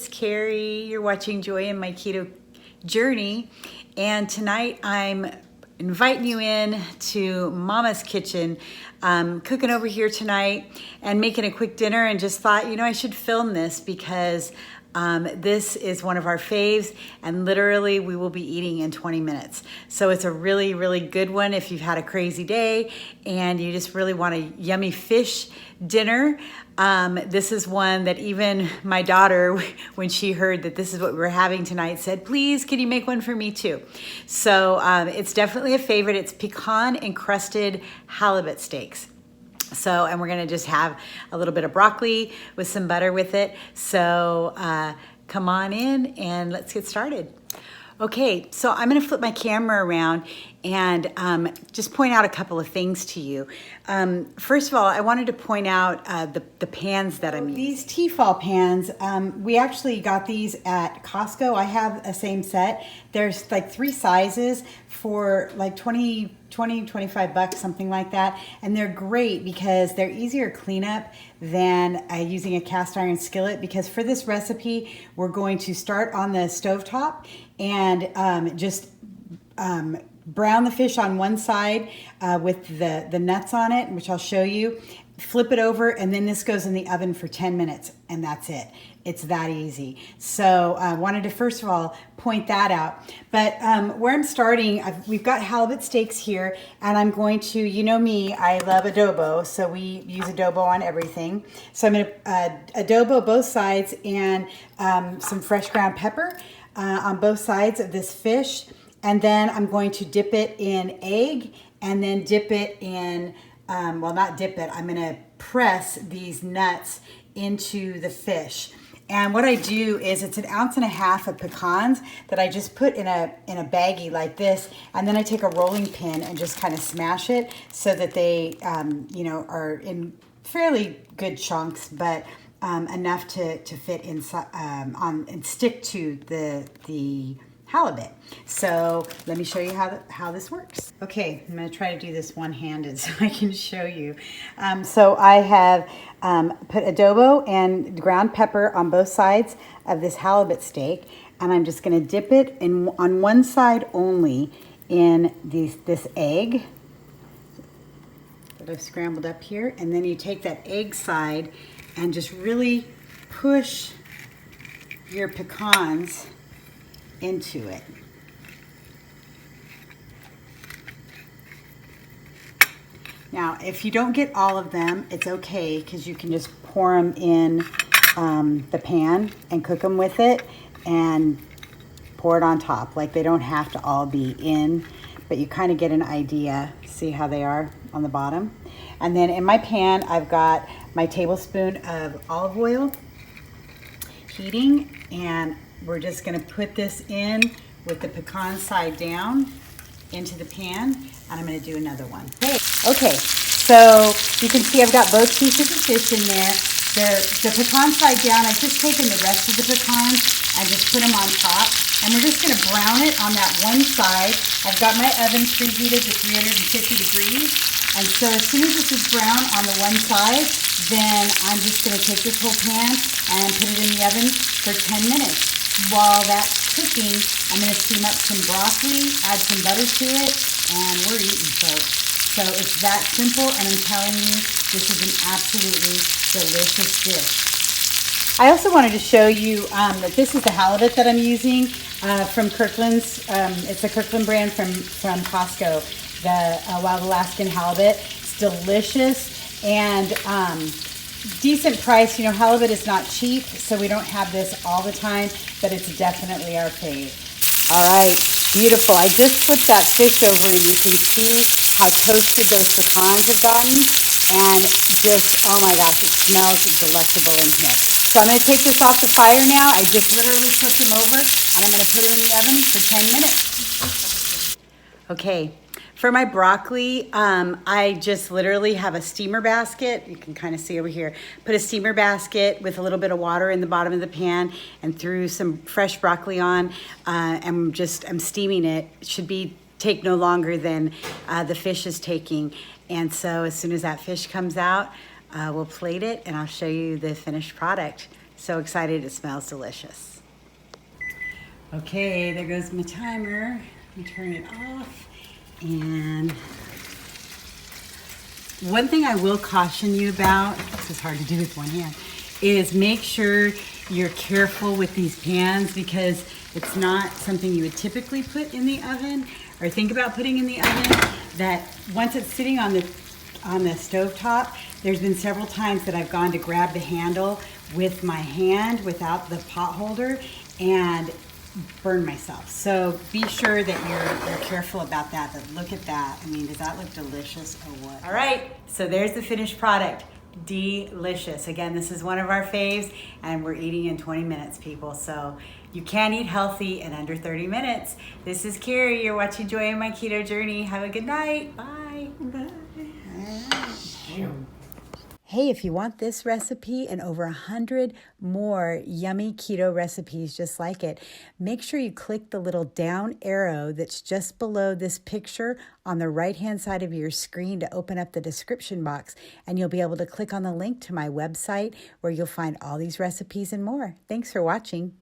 it's Carrie. You're watching Joy in My Keto Journey. And tonight I'm inviting you in to Mama's Kitchen. Cooking over here tonight and making a quick dinner, and just thought, I should film this because this is one of our faves, and literally we will be eating in 20 minutes. So it's a really, really good one if you've had a crazy day and you just really want a yummy fish dinner. This is one that even my daughter, when she heard that this is what we were having tonight, said, please, can you make one for me too? So it's definitely a favorite. It's pecan encrusted halibut steaks. So, and we're gonna just have a little bit of broccoli with some butter with it. So come on in and let's get started. Okay, so I'm gonna flip my camera around and just point out a couple of things to you. First of all, I wanted to point out the pans that I'm using. These Tefal pans, we actually got these at Costco. I have a same set. There's like 3 sizes for like 25 bucks, something like that. And they're great because they're easier cleanup than using a cast iron skillet, because for this recipe, we're going to start on the stovetop and just brown the fish on one side with the nuts on it, which I'll show you. Flip it over, and then this goes in the oven for 10 minutes, and that's it. It's that easy. So I wanted to first of all point that out. But where I'm starting, we've got halibut steaks here, and I'm going to, you know me, I love adobo, so we use adobo on everything. So I'm going to adobo both sides and some fresh ground pepper on both sides of this fish. And then I'm going to dip it in egg, and then dip it in, well, not dip it, I'm going to press these nuts into the fish. And what I do is, it's 1.5 ounces of pecans that I just put in a baggie like this, and then I take a rolling pin and just kind of smash it so that they, are in fairly good chunks, but enough to fit inside and stick to the halibut. So let me show you how this works. Okay, I'm going to try to do this one-handed so I can show you. So I have put adobo and ground pepper on both sides of this halibut steak, and I'm just going to dip it on one side only in this egg that I've scrambled up here, and then you take that egg side and just really push your pecans into it. Now, if you don't get all of them, it's okay, because you can just pour them in the pan and cook them with it and pour it on top. Like, they don't have to all be in, but you kind of get an idea. See how they are on the bottom? And then in my pan, I've got my tablespoon of olive oil heating, and we're just going to put this in with the pecan side down into the pan, and I'm going to do another one. Okay, so you can see I've got both pieces of fish in there. The pecan side down, I've just taken the rest of the pecans and just put them on top, and we're just going to brown it on that one side. I've got my oven preheated to 350 degrees, and so as soon as this is brown on the one side, then I'm just going to take this whole pan and put it in the oven for 10 minutes. While that's cooking, I'm going to steam up some broccoli, add some butter to it, and we're eating, folks. So it's that simple, and I'm telling you, this is an absolutely delicious dish. I also wanted to show you that this is the halibut that I'm using from Kirkland's. It's a Kirkland brand from Costco, the Wild Alaskan halibut. It's delicious and decent price. Halibut is not cheap, so we don't have this all the time, but it's definitely our fave. All right, beautiful. I just flipped that fish over, and you can see how toasted those pecans have gotten, and just, oh my gosh, it smells delectable in here. So I'm going to take this off the fire now. I just literally flipped them over, and I'm going to put them in the oven for 10 minutes. Okay. For my broccoli, I just literally have a steamer basket. You can kind of see over here. Put a steamer basket with a little bit of water in the bottom of the pan and threw some fresh broccoli on. I'm steaming it. It should take no longer than the fish is taking. And so as soon as that fish comes out, we'll plate it, and I'll show you the finished product. So excited, it smells delicious. Okay, there goes my timer. Let me turn it off. And one thing I will caution you about, this is hard to do with one hand, is make sure you're careful with these pans because it's not something you would typically put in the oven or think about putting in the oven. That once it's sitting on the stovetop, there's been several times that I've gone to grab the handle with my hand without the pot holder and burn myself. So be sure that you're careful about that. But look at that. I mean, does that look delicious or what? All right, so there's the finished product. Delicious. Again, this is one of our faves, and we're eating in 20 minutes, people. So you can eat healthy in under 30 minutes. This is Carrie. You're watching Joy in My Keto Journey. Have a good night. Bye. Bye. Hey, if you want this recipe and over 100 more yummy keto recipes just like it, make sure you click the little down arrow that's just below this picture on the right-hand side of your screen to open up the description box, and you'll be able to click on the link to my website where you'll find all these recipes and more. Thanks for watching.